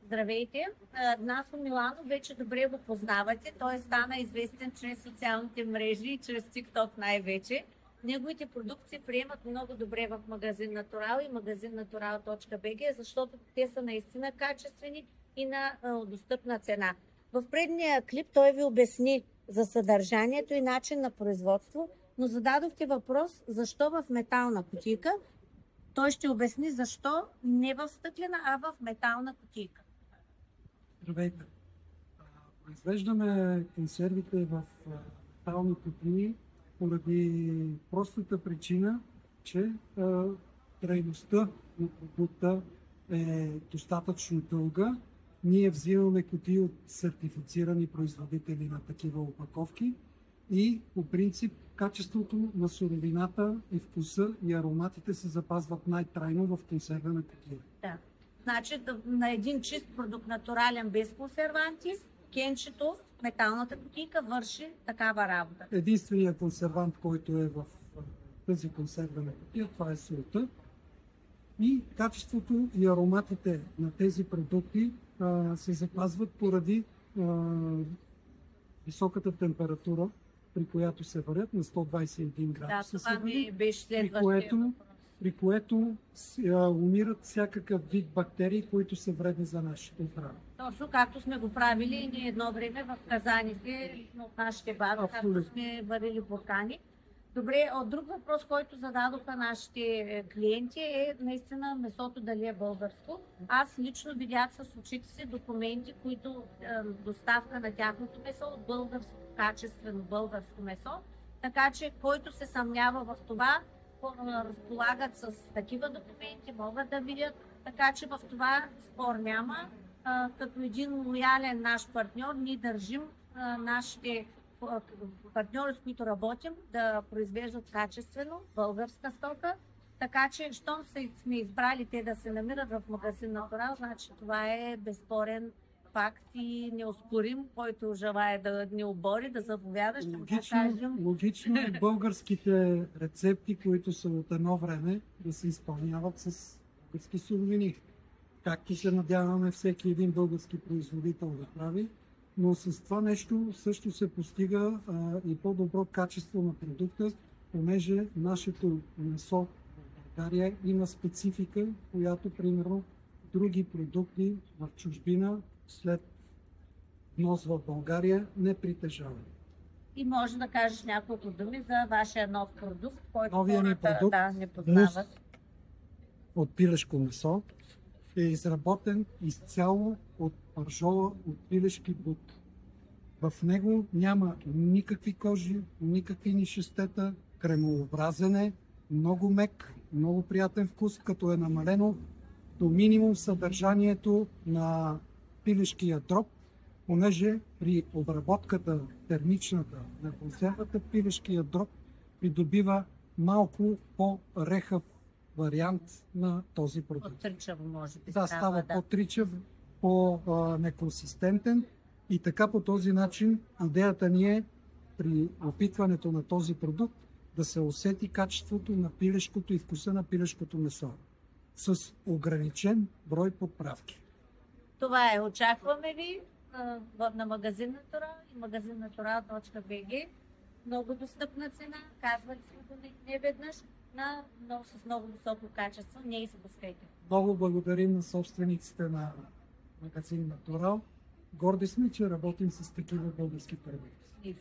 Здравейте! Насо Милано вече добре го познавате. Той стана известен чрез социалните мрежи и чрез TikTok най-вече. Неговите продукции приемат много добре в магазин Натурал и магазин natural.bg, защото те са наистина качествени и на достъпна цена. В предния клип той ви обясни за съдържанието и начин на производство, но зададохте въпрос защо в метална кутийка. Той ще обясни защо не в стъклена, а в метална кутийка. Здравейте! Произвеждаме консервите в метални кутии поради простата причина, че трайността на продукта е достатъчно дълга. Ние взимаме кутии от сертифицирани производители на такива опаковки и по принцип качеството на суровината и вкуса и ароматите се запазват най-трайно в консервена кутия. Да. Значи на един чист продукт, натурален, без консерванти, кенчето, металната кутийка върши такава работа. Единственият консервант, който е в тази консервена кутия, това е солта. И качеството и ароматите на тези продукти се запазват поради високата температура, при която се варят на 121 градуса. Да, това ми беше следващия. При което умират всякакъв вид бактерии, които са вредни за нашето здраве. Точно както сме го правили и ние едно време в казаните от нашите баби, както сме варили буркани. Добре, от друг въпрос, който зададоха нашите клиенти е наистина месото дали е българско. Аз лично видях с очите си документи, които доставка на тяхното месо от българско, качествено българско месо. Така че който се съмнява в това, разполагат с такива документи, могат да видят, така че в това спор няма. Като един лоялен наш партньор, ние държим нашите партньори, с които работим, да произвеждат качествено българска стока, така че щом сме избрали те да се намират в магазин Натурал, значи това е безспорен факт и неоспорим, който желае да ни обори, да заповяда, ще логично българските рецепти, които са от едно време, да се изпълняват с български суровини. Както се надяваме всеки един български производител да прави, но с това нещо също се постига и по-добро качество на продукта, понеже нашето месо в България има специфика, която примерно други продукти в чужбина след внос в България не притежава. И може да кажеш няколко думи за вашия нов продукт, който новия ни продукт, не познават. От пилешко месо е изработен изцяло от пържола от пилешки бут. В него няма никакви кожи, никакви нишестета, кремообразен е, много мек, много приятен вкус, като е намалено до минимум съдържанието на пилешкия дроб, понеже при обработката термичната на консервата пилешкия дроб придобива малко по-рехав вариант на този продукт. По-тричав, може би. Да, става по-тричав, по-неконсистентен и така по този начин идеята ни е при опитването на този продукт да се усети качеството на пилешкото и вкуса на пилешкото месо с ограничен брой подправки. Това е. Очакваме ви на магазин Натурал и магазин natural.bg. Много достъпна цена, казвали сме го не веднъж, с много високо качество. Не изпускайте. Много благодарим на собствениците на магазин Натурал. Горди сме, че работим с такива български продукти.